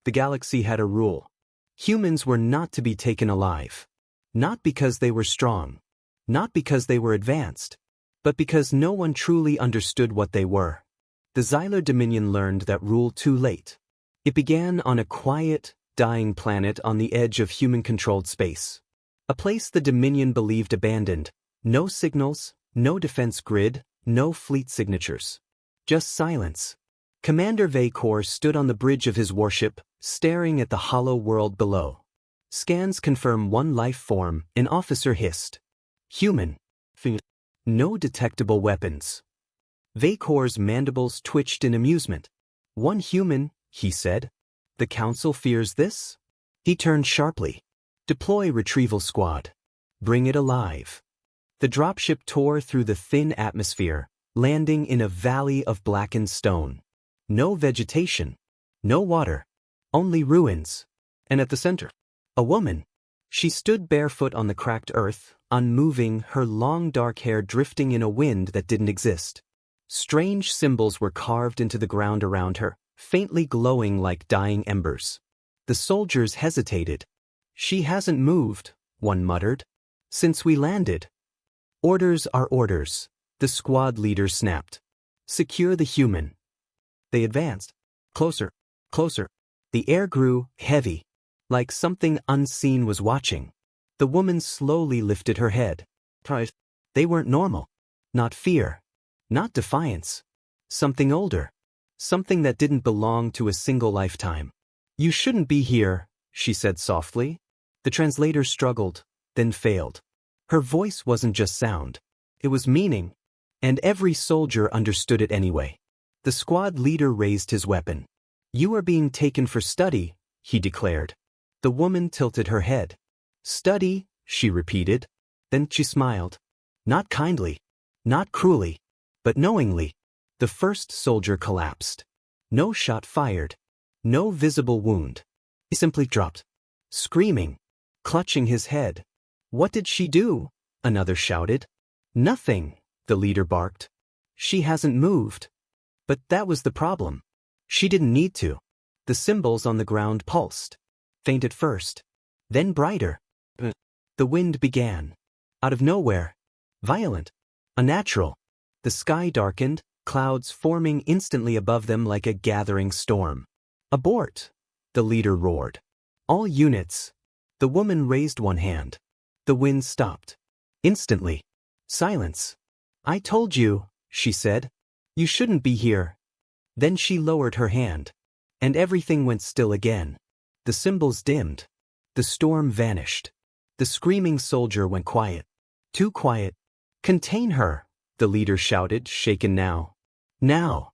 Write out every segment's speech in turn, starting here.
The galaxy had a rule. Humans were not to be taken alive. Not because they were strong. Not because they were advanced. But because no one truly understood what they were. The Xylar Dominion learned that rule too late. It began on a quiet, dying planet on the edge of human-controlled space. A place the Dominion believed abandoned. No signals, no defense grid, no fleet signatures. Just silence. Commander Vacor stood on the bridge of his warship, staring at the hollow world below. Scans confirm one life form, an officer hissed. Human. No detectable weapons. Vacor's mandibles twitched in amusement. One human, he said. The Council fears this? He turned sharply. Deploy retrieval squad. Bring it alive. The dropship tore through the thin atmosphere, landing in a valley of blackened stone. No vegetation. No water. Only ruins. And at the center, a woman. She stood barefoot on the cracked earth, unmoving, her long dark hair drifting in a wind that didn't exist. Strange symbols were carved into the ground around her, faintly glowing like dying embers. The soldiers hesitated. She hasn't moved, one muttered. Since we landed. Orders are orders, the squad leader snapped. Secure the human. They advanced. Closer, closer. The air grew heavy, like something unseen was watching. The woman slowly lifted her head. They weren't normal. Not fear. Not defiance. Something older. Something that didn't belong to a single lifetime. You shouldn't be here, she said softly. The translator struggled, then failed. Her voice wasn't just sound. It was meaning. And every soldier understood it anyway. The squad leader raised his weapon. You are being taken for study, he declared. The woman tilted her head. Study, she repeated. Then she smiled. Not kindly. Not cruelly. But knowingly. The first soldier collapsed. No shot fired. No visible wound. He simply dropped. Screaming. Clutching his head. What did she do? Another shouted. Nothing, the leader barked. She hasn't moved. But that was the problem. She didn't need to. The symbols on the ground pulsed. Faint at first. Then brighter. The wind began. Out of nowhere. Violent. Unnatural. The sky darkened, clouds forming instantly above them like a gathering storm. Abort! The leader roared. All units. The woman raised one hand. The wind stopped. Instantly. Silence. I told you, she said. You shouldn't be here. Then she lowered her hand. And everything went still again. The symbols dimmed. The storm vanished. The screaming soldier went quiet. Too quiet. Contain her, the leader shouted, shaken now. Now.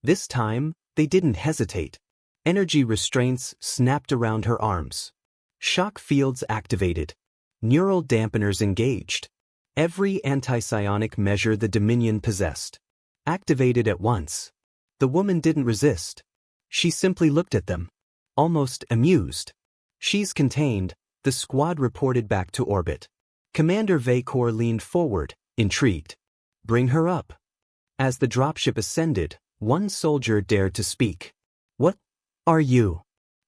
This time, they didn't hesitate. Energy restraints snapped around her arms. Shock fields activated. Neural dampeners engaged. Every anti-psionic measure the Dominion possessed. Activated at once. The woman didn't resist. She simply looked at them. Almost amused. She's contained, the squad reported back to orbit. Commander Vacor leaned forward, intrigued. Bring her up. As the dropship ascended, one soldier dared to speak. What are you?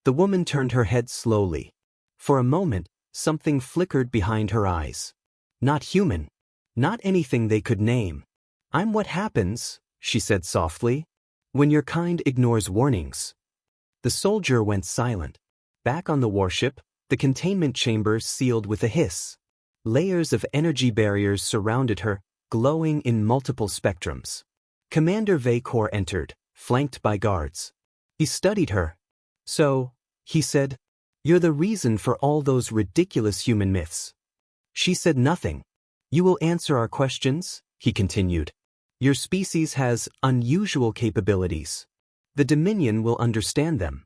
The woman turned her head slowly. For a moment, something flickered behind her eyes. Not human. Not anything they could name. I'm what happens, she said softly, when your kind ignores warnings. The soldier went silent. Back on the warship, the containment chamber sealed with a hiss. Layers of energy barriers surrounded her, glowing in multiple spectrums. Commander Vacor entered, flanked by guards. He studied her. So, he said, you're the reason for all those ridiculous human myths. She said nothing. You will answer our questions, he continued. Your species has unusual capabilities. The Dominion will understand them.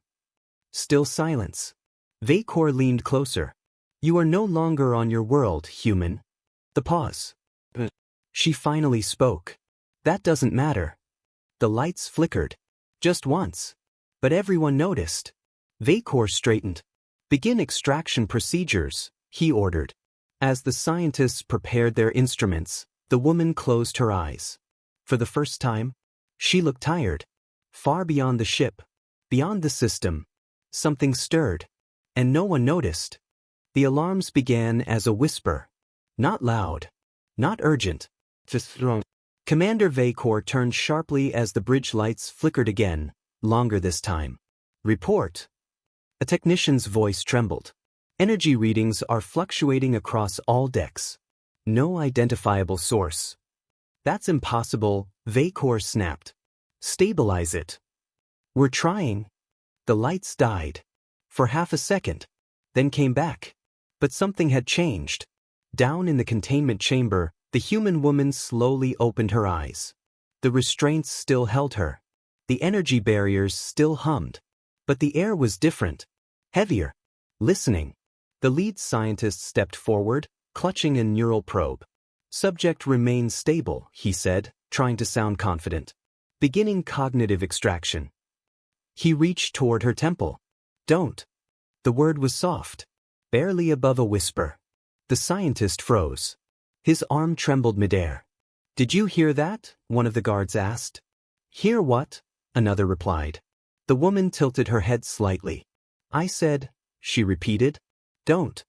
Still silence. Vacor leaned closer. You are no longer on your world, human. The pause. She finally spoke. That doesn't matter. The lights flickered. Just once. But everyone noticed. Vacor straightened. Begin extraction procedures, he ordered. As the scientists prepared their instruments, the woman closed her eyes. For the first time, she looked tired. Far beyond the ship. Beyond the system. Something stirred. And no one noticed. The alarms began as a whisper. Not loud. Not urgent. Just wrong. Commander Vacor turned sharply as the bridge lights flickered again, longer this time. Report. A technician's voice trembled. Energy readings are fluctuating across all decks. No identifiable source. That's impossible, Vacor snapped. Stabilize it. We're trying. The lights died. For half a second. Then came back. But something had changed. Down in the containment chamber, the human woman slowly opened her eyes. The restraints still held her. The energy barriers still hummed. But the air was different. Heavier. Listening. The lead scientist stepped forward, clutching a neural probe. Subject remains stable, he said, trying to sound confident. Beginning cognitive extraction. He reached toward her temple. Don't. The word was soft. Barely above a whisper. The scientist froze. His arm trembled midair. Did you hear that? One of the guards asked. Hear what? Another replied. The woman tilted her head slightly. I said, she repeated. Don't.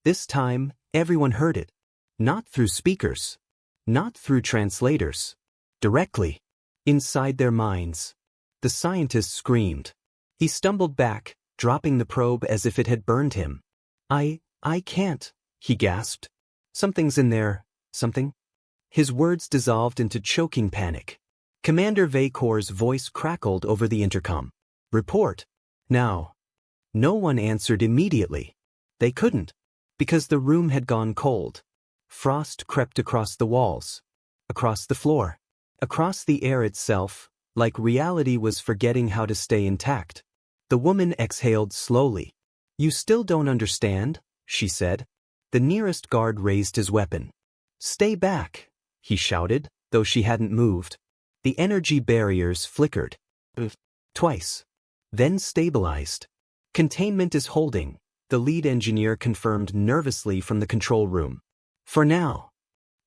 This time, everyone heard it. Not through speakers. Not through translators. Directly. Inside their minds. The scientist screamed. He stumbled back, dropping the probe as if it had burned him. I can't, he gasped. Something's in there, something? His words dissolved into choking panic. Commander Vacor's voice crackled over the intercom. Report. Now. No one answered immediately. They couldn't. Because the room had gone cold. Frost crept across the walls. Across the floor. Across the air itself, like reality was forgetting how to stay intact. The woman exhaled slowly. You still don't understand, she said. The nearest guard raised his weapon. Stay back, he shouted, though she hadn't moved. The energy barriers flickered. Twice. Then stabilized. Containment is holding, the lead engineer confirmed nervously from the control room. For now.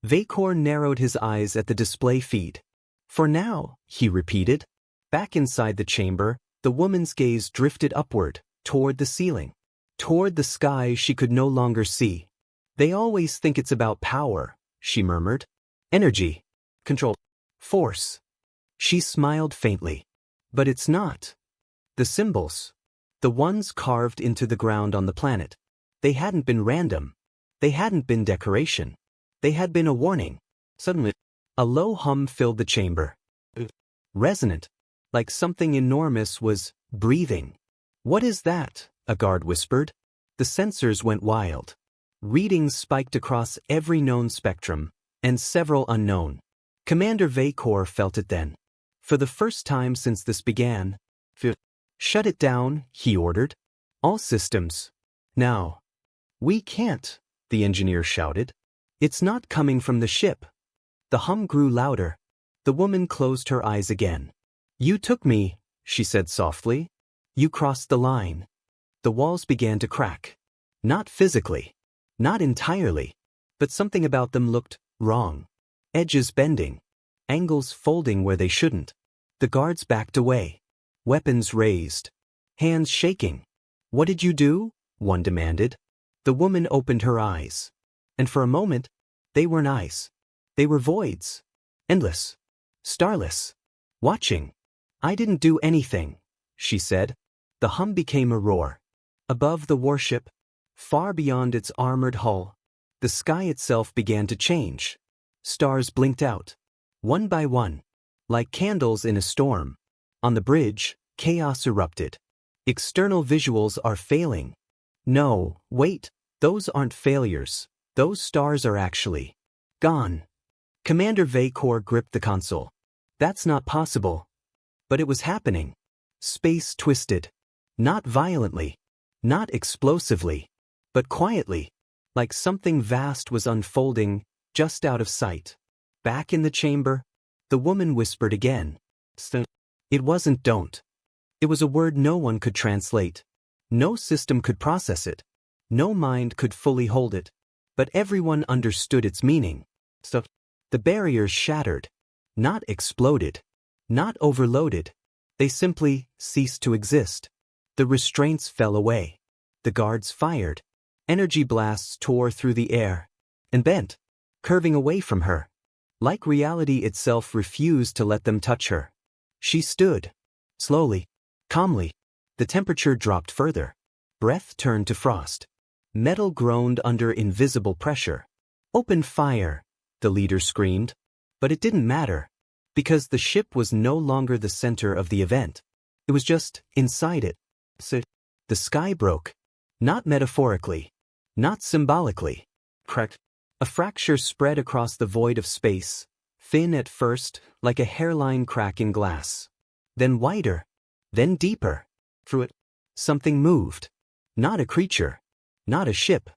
Vacor narrowed his eyes at the display feed. For now, he repeated. Back inside the chamber, the woman's gaze drifted upward, toward the ceiling. Toward the sky she could no longer see. They always think it's about power, she murmured. Energy. Control. Force. She smiled faintly. But it's not. The symbols. The ones carved into the ground on the planet. They hadn't been random. They hadn't been decoration. They had been a warning. Suddenly, a low hum filled the chamber. Resonant. Like something enormous was breathing. What is that? A guard whispered. The sensors went wild. Readings spiked across every known spectrum, and several unknown. Commander Vacor felt it then. For the first time since this began. Shut it down, he ordered. All systems. Now. We can't, the engineer shouted. It's not coming from the ship. The hum grew louder. The woman closed her eyes again. You took me, she said softly. You crossed the line. The walls began to crack. Not physically. Not entirely. But something about them looked wrong. Edges bending. Angles folding where they shouldn't. The guards backed away. Weapons raised. Hands shaking. What did you do? One demanded. The woman opened her eyes. And for a moment, they weren't eyes. They were voids. Endless. Starless. Watching. I didn't do anything, she said. The hum became a roar. Above the warship, far beyond its armored hull, the sky itself began to change. Stars blinked out. One by one. Like candles in a storm. On the bridge, chaos erupted. External visuals are failing. No, wait, those aren't failures. Those stars are actually gone. Commander Vacor gripped the console. That's not possible. But it was happening. Space twisted. Not violently. Not explosively. But quietly. Like something vast was unfolding, just out of sight. Back in the chamber, the woman whispered again. It wasn't don't. It was a word no one could translate. No system could process it. No mind could fully hold it. But everyone understood its meaning. So, the barriers shattered. Not exploded. Not overloaded. They simply ceased to exist. The restraints fell away. The guards fired. Energy blasts tore through the air and bent, curving away from her. Like reality itself refused to let them touch her. She stood. Slowly. Calmly. The temperature dropped further. Breath turned to frost. Metal groaned under invisible pressure. Open fire, the leader screamed. But it didn't matter. Because the ship was no longer the center of the event. It was just inside it. So, the sky broke. Not metaphorically. Not symbolically. Correct. A fracture spread across the void of space, thin at first, like a hairline crack in glass. Then wider. Then deeper. Through it, something moved. Not a creature. Not a ship.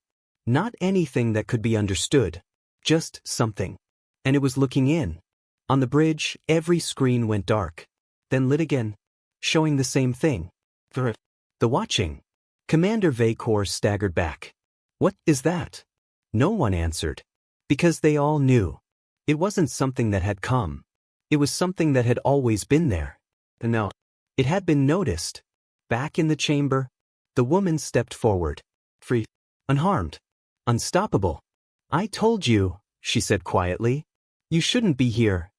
Not anything that could be understood. Just something. And it was looking in. On the bridge, every screen went dark. Then lit again, showing the same thing. Through it, the watching. Commander Vacor staggered back. What is that? No one answered. Because they all knew. It wasn't something that had come. It was something that had always been there. No. It had been noticed. Back in the chamber, the woman stepped forward. Free. Unharmed. Unstoppable. I told you, she said quietly. You shouldn't be here.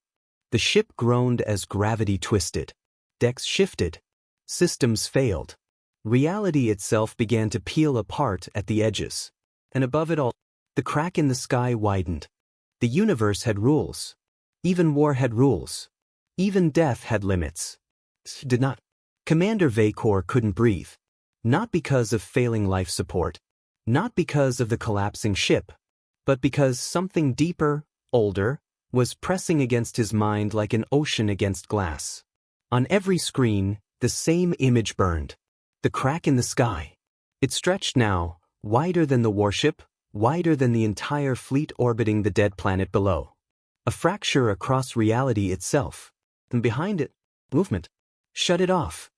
The ship groaned as gravity twisted. Decks shifted. Systems failed. Reality itself began to peel apart at the edges. And above it all, the crack in the sky widened. The universe had rules. Even war had rules. Even death had limits. Did not. Commander Vacor couldn't breathe. Not because of failing life support. Not because of the collapsing ship. But because something deeper, older, was pressing against his mind like an ocean against glass. On every screen, the same image burned. The crack in the sky. It stretched now, wider than the warship, wider than the entire fleet orbiting the dead planet below. A fracture across reality itself. And behind it, movement. Shut it off.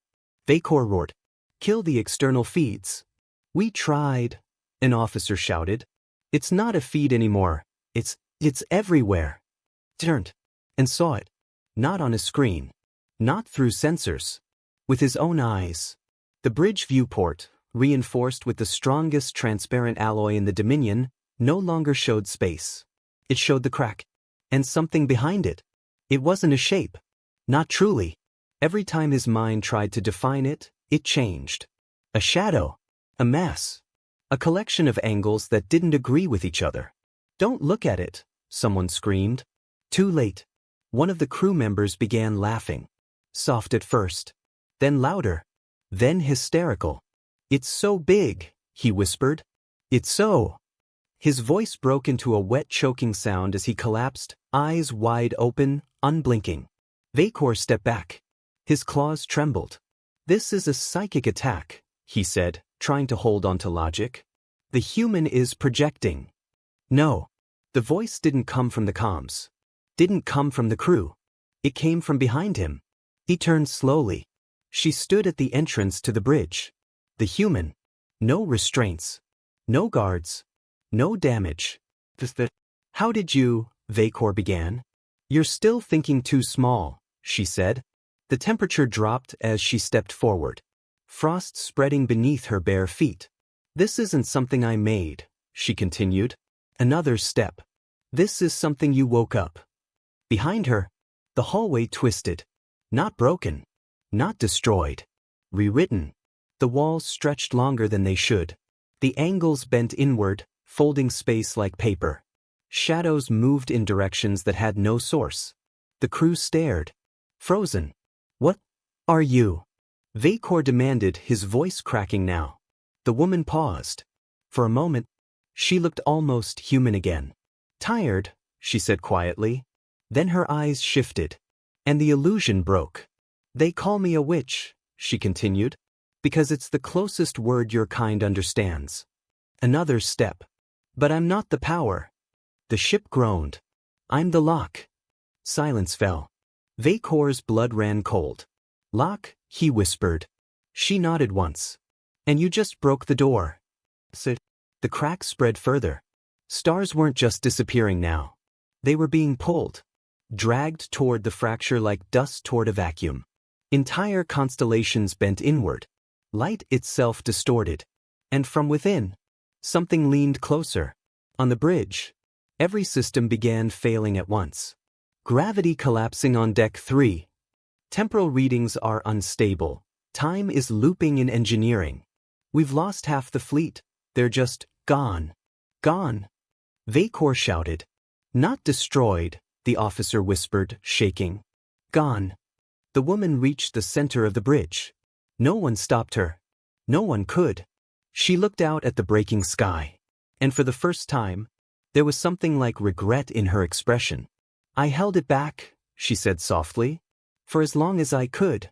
Vacor roared. Kill the external feeds. We tried, an officer shouted. It's not a feed anymore. It's everywhere. Turned. And saw it. Not on a screen. Not through sensors. With his own eyes. The bridge viewport, reinforced with the strongest transparent alloy in the Dominion, no longer showed space. It showed the crack. And something behind it. It wasn't a shape. Not truly. Every time his mind tried to define it, it changed. A shadow. A mass. A collection of angles that didn't agree with each other. Don't look at it, someone screamed. Too late. One of the crew members began laughing. Soft at first. Then louder. Then hysterical. It's so big, he whispered. It's so. His voice broke into a wet choking sound as he collapsed, eyes wide open, unblinking. Vacor stepped back. His claws trembled. This is a psychic attack, he said, trying to hold on to logic. The human is projecting. No. The voice didn't come from the comms. Didn't come from the crew. It came from behind him. He turned slowly. She stood at the entrance to the bridge. The human. No restraints. No guards. No damage. How did you, Vacor began. You're still thinking too small, she said. The temperature dropped as she stepped forward. Frost spreading beneath her bare feet. This isn't something I made, she continued. Another step. This is something you woke up. Behind her, the hallway twisted. Not broken. Not destroyed. Rewritten. The walls stretched longer than they should. The angles bent inward, folding space like paper. Shadows moved in directions that had no source. The crew stared. Frozen. What are you? Vacor demanded, his voice cracking now. The woman paused. For a moment, she looked almost human again. Tired, she said quietly. Then her eyes shifted. And the illusion broke. They call me a witch, she continued, because it's the closest word your kind understands. Another step. But I'm not the power. The ship groaned. I'm the lock. Silence fell. Vacor's blood ran cold. Lock, he whispered. She nodded once. And you just broke the door. So, the crack spread further. Stars weren't just disappearing now. They were being pulled. Dragged toward the fracture like dust toward a vacuum. Entire constellations bent inward. Light itself distorted. And from within, something leaned closer. On the bridge, every system began failing at once. Gravity collapsing on deck 3. Temporal readings are unstable. Time is looping in engineering. We've lost half the fleet. They're just gone. Gone. Vacor shouted. Not destroyed, the officer whispered, shaking. Gone. The woman reached the center of the bridge. No one stopped her. No one could. She looked out at the breaking sky. And for the first time, there was something like regret in her expression. I held it back, she said softly, for as long as I could.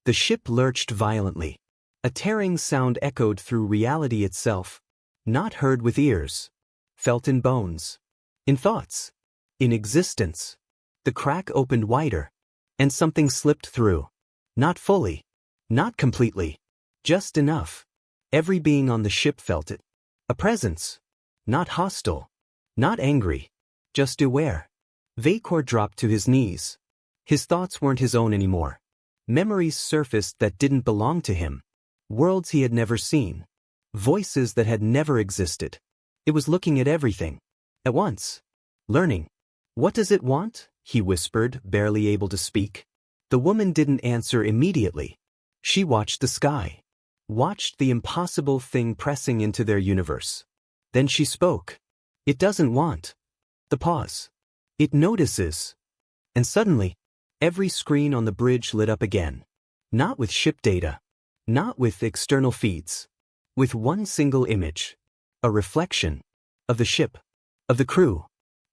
The ship lurched violently. A tearing sound echoed through reality itself, not heard with ears, felt in bones, in thoughts, in existence. The crack opened wider, and something slipped through. Not fully, not completely, just enough. Every being on the ship felt it. A presence. Not hostile. Not angry. Just aware. Vacor dropped to his knees. His thoughts weren't his own anymore. Memories surfaced that didn't belong to him. Worlds he had never seen. Voices that had never existed. It was looking at everything. At once. Learning. What does it want? He whispered, barely able to speak. The woman didn't answer immediately. She watched the sky. Watched the impossible thing pressing into their universe. Then she spoke. It doesn't want. The pause. It notices. And suddenly, every screen on the bridge lit up again. Not with ship data. Not with external feeds. With one single image. A reflection. Of the ship. Of the crew.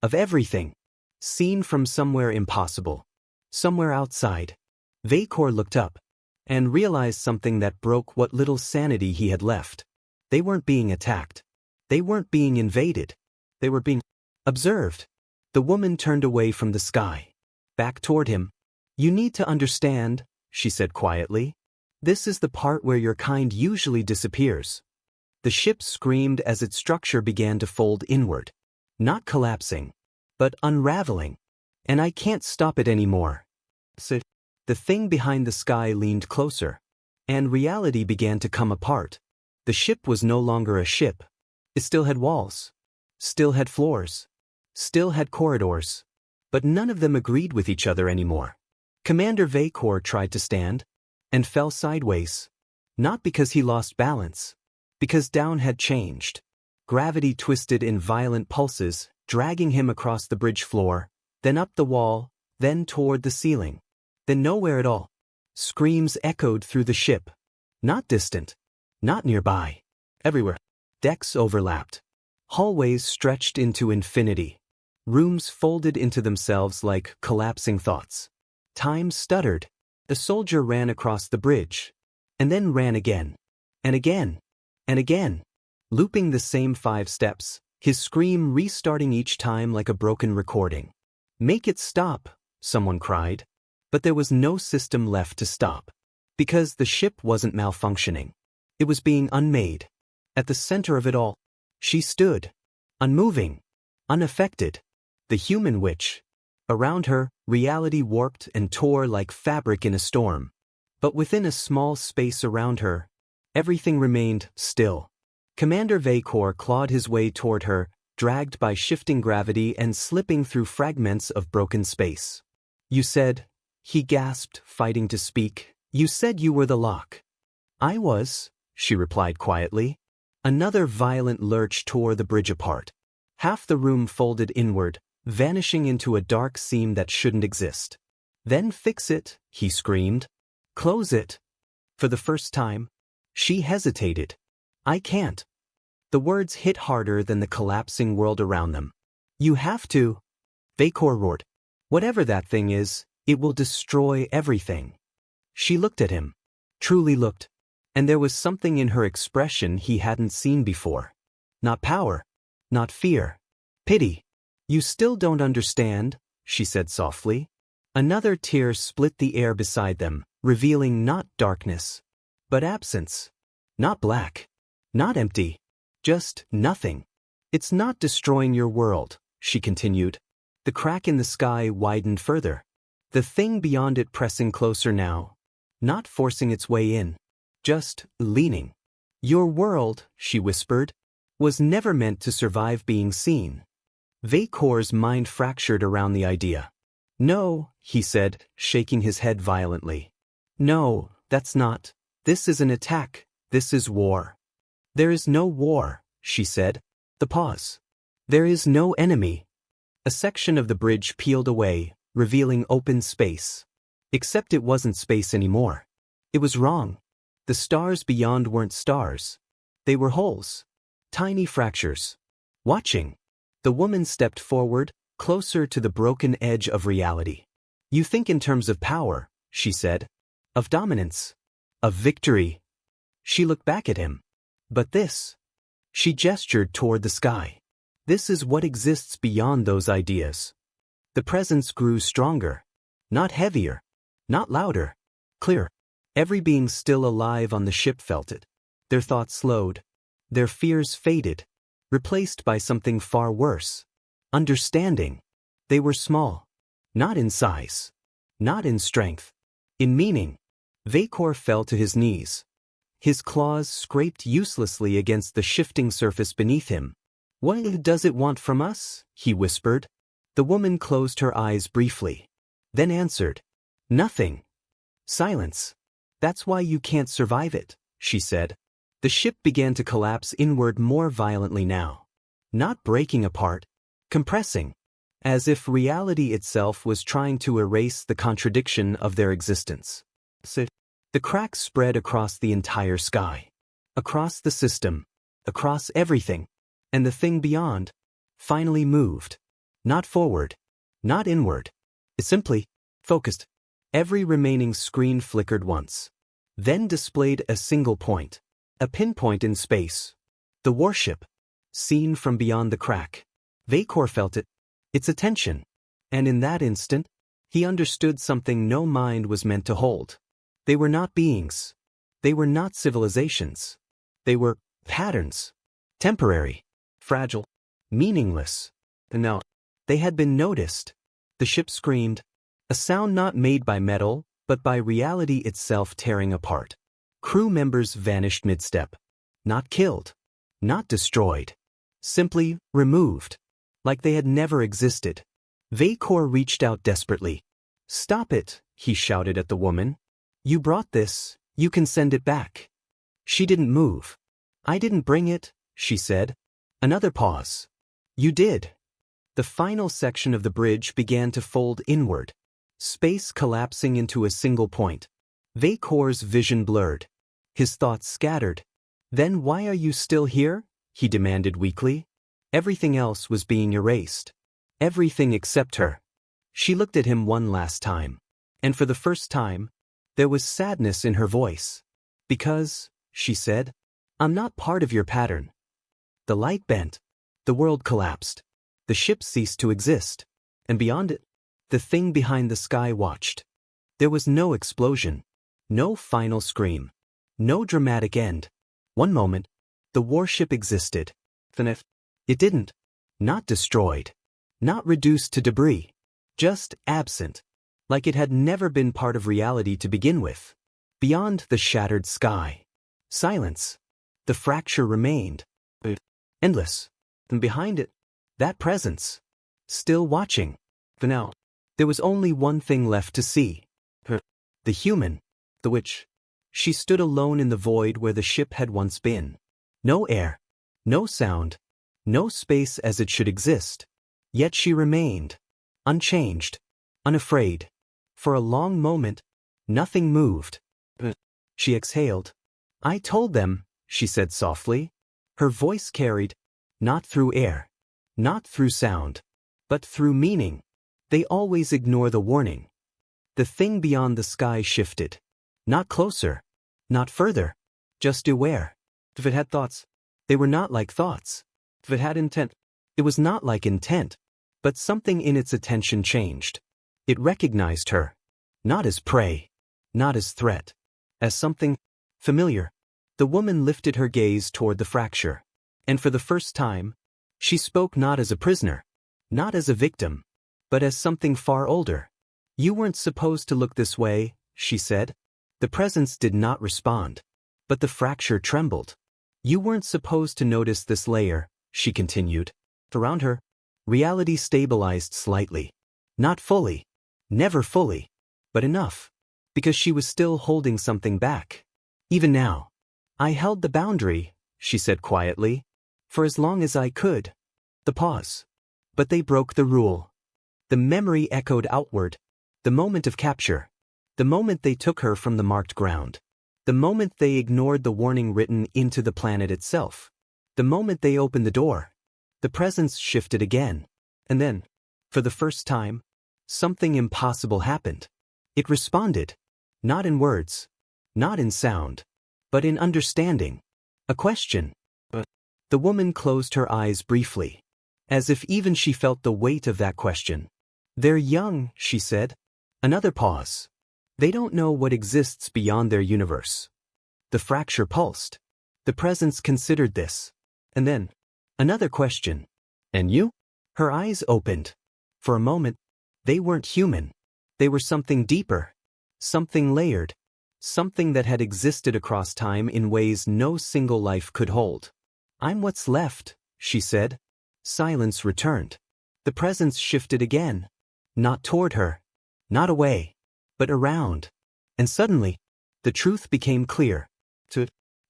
Of everything. Seen from somewhere impossible. Somewhere outside. Vacor looked up. And realized something that broke what little sanity he had left. They weren't being attacked. They weren't being invaded. They were being observed. The woman turned away from the sky. Back toward him. You need to understand, she said quietly. This is the part where your kind usually disappears. The ship screamed as its structure began to fold inward. Not collapsing, but unraveling. And I can't stop it anymore. So, the thing behind the sky leaned closer. And reality began to come apart. The ship was no longer a ship. It still had walls. Still had floors. Still had corridors. But none of them agreed with each other anymore. Commander Vacor tried to stand. And fell sideways. Not because he lost balance. Because down had changed. Gravity twisted in violent pulses, dragging him across the bridge floor, then up the wall, then toward the ceiling. Then nowhere at all. Screams echoed through the ship. Not distant. Not nearby. Everywhere. Decks overlapped. Hallways stretched into infinity. Rooms folded into themselves like collapsing thoughts. Time stuttered. The soldier ran across the bridge. And then ran again. And again. And again. Looping the same 5 steps, his scream restarting each time like a broken recording. Make it stop, someone cried. But there was no system left to stop. Because the ship wasn't malfunctioning. It was being unmade. At the center of it all, she stood. Unmoving. Unaffected. The human witch. Around her, reality warped and tore like fabric in a storm. But within a small space around her, everything remained still. Commander Vacor clawed his way toward her, dragged by shifting gravity and slipping through fragments of broken space. You said, he gasped, fighting to speak, you said you were the lock. I was, she replied quietly. Another violent lurch tore the bridge apart. Half the room folded inward, vanishing into a dark seam that shouldn't exist. Then fix it, he screamed. Close it. For the first time, she hesitated. I can't. The words hit harder than the collapsing world around them. You have to. Vacor roared. Whatever that thing is, it will destroy everything. She looked at him. Truly looked. And there was something in her expression he hadn't seen before. Not power. Not fear. Pity. You still don't understand, she said softly. Another tear split the air beside them, revealing not darkness, but absence. Not black. Not empty. Just nothing. It's not destroying your world, she continued. The crack in the sky widened further. The thing beyond it pressing closer now. Not forcing its way in. just leaning. Your world, she whispered, was never meant to survive being seen. Vacor's mind fractured around the idea. No, he said, shaking his head violently. No, that's not. This is an attack. This is war. There is no war, she said. The pause. There is no enemy. A section of the bridge peeled away, revealing open space. Except it wasn't space anymore. It was wrong. The stars beyond weren't stars. They were holes. Tiny fractures. Watching. The woman stepped forward, closer to the broken edge of reality. You think in terms of power, she said. Of dominance. Of victory. She looked back at him. But this. She gestured toward the sky. This is what exists beyond those ideas. The presence grew stronger. Not heavier. Not louder. Clear. Every being still alive on the ship felt it. Their thoughts slowed. Their fears faded. Replaced by something far worse. Understanding. They were small. Not in size. Not in strength. In meaning. Vacor fell to his knees. His claws scraped uselessly against the shifting surface beneath him. What does it want from us? He whispered. The woman closed her eyes briefly. Then answered. Nothing. Silence. That's why you can't survive it, she said. The ship began to collapse inward more violently now. Not breaking apart. Compressing. As if reality itself was trying to erase the contradiction of their existence. The cracks spread across the entire sky. Across the system. Across everything. And the thing beyond finally moved. Not forward. Not inward. It simply focused. Every remaining screen flickered once. Then displayed a single point. A pinpoint in space. The warship. Seen from beyond the crack. Vacor felt it. Its attention. And in that instant, he understood something no mind was meant to hold. They were not beings. They were not civilizations. They were patterns. Temporary. Fragile. Meaningless. And now, they had been noticed. The ship screamed. A sound not made by metal, but by reality itself tearing apart. Crew members vanished mid-step. Not killed. Not destroyed. Simply removed. Like they had never existed. Vacor reached out desperately. Stop it, he shouted at the woman. You brought this, you can send it back. She didn't move. I didn't bring it, she said. Another pause. You did. The final section of the bridge began to fold inward. Space collapsing into a single point. Vacor's vision blurred. His thoughts scattered. Then why are you still here? He demanded weakly. Everything else was being erased. Everything except her. She looked at him one last time. And for the first time, there was sadness in her voice. Because, she said, I'm not part of your pattern. The light bent. The world collapsed. The ship ceased to exist. And beyond it, the thing behind the sky watched. There was no explosion. No final scream. No dramatic end. One moment, the warship existed. Then it didn't. Not destroyed. Not reduced to debris. Just absent. Like it had never been part of reality to begin with. Beyond the shattered sky. Silence. The fracture remained. Endless. And behind it, that presence. Still watching. For now, there was only one thing left to see. Her. The human. The witch. She stood alone in the void where the ship had once been. No air. No sound. No space as it should exist. Yet she remained. Unchanged. Unafraid. For a long moment, nothing moved. She exhaled. I told them, she said softly. Her voice carried, not through air, not through sound, but through meaning. They always ignore the warning. The thing beyond the sky shifted. Not closer, not further, just aware. If it had thoughts, they were not like thoughts. If it had intent, it was not like intent. But something in its attention changed. It recognized her. Not as prey. Not as threat. As something familiar. The woman lifted her gaze toward the fracture. And for the first time, she spoke not as a prisoner. Not as a victim. But as something far older. You weren't supposed to look this way, she said. The presence did not respond. But the fracture trembled. You weren't supposed to notice this layer, she continued. Around her, reality stabilized slightly. Not fully. Never fully. But enough. Because she was still holding something back. Even now. I held the boundary, she said quietly. For as long as I could. The pause. But they broke the rule. The memory echoed outward. The moment of capture. The moment they took her from the marked ground. The moment they ignored the warning written into the planet itself. The moment they opened the door. The presence shifted again. And then, for the first time, something impossible happened. It responded. Not in words. Not in sound. But in understanding. A question. The woman closed her eyes briefly. As if even she felt the weight of that question. They're young, she said. Another pause. They don't know what exists beyond their universe. The fracture pulsed. The presence considered this. And then, another question. And you? Her eyes opened. For a moment, they weren't human. They were something deeper. Something layered. Something that had existed across time in ways no single life could hold. I'm what's left, she said. Silence returned. The presence shifted again. Not toward her. Not away. But around. And suddenly, the truth became clear.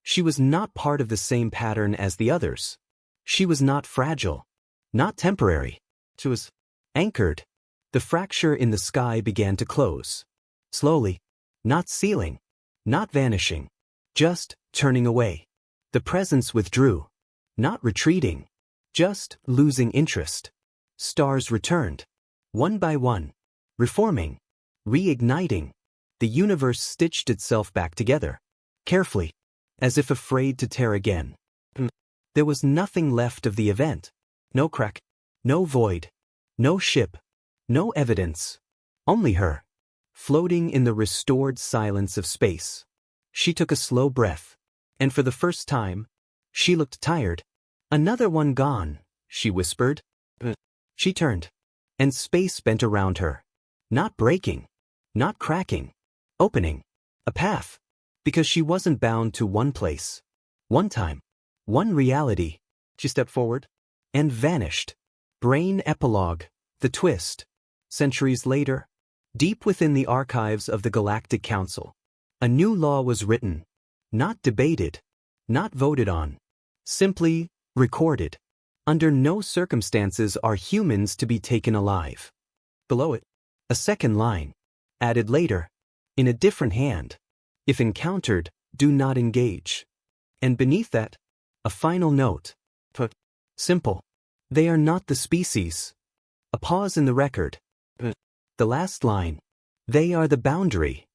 She was not part of the same pattern as the others. She was not fragile. Not temporary. She was anchored. The fracture in the sky began to close. Slowly. Not sealing. Not vanishing. Just turning away. The presence withdrew. Not retreating. Just losing interest. Stars returned. One by one. Reforming. Reigniting. The universe stitched itself back together. Carefully. As if afraid to tear again. There was nothing left of the event. No crack. No void. No ship. No evidence. Only her. Floating in the restored silence of space. She took a slow breath. And for the first time, she looked tired. Another one gone, she whispered. She turned. And space bent around her. Not breaking. Not cracking. Opening. A path. Because she wasn't bound to one place. One time. One reality. She stepped forward. And vanished. Brain epilogue. The twist. Centuries later. Deep within the archives of the Galactic Council. A new law was written. Not debated. Not voted on. Simply recorded. Under no circumstances are humans to be taken alive. Below it, a second line. Added later. In a different hand. If encountered, do not engage. And beneath that, a final note. Simple. They are not the species. A pause in the record. The last line. They are the boundary.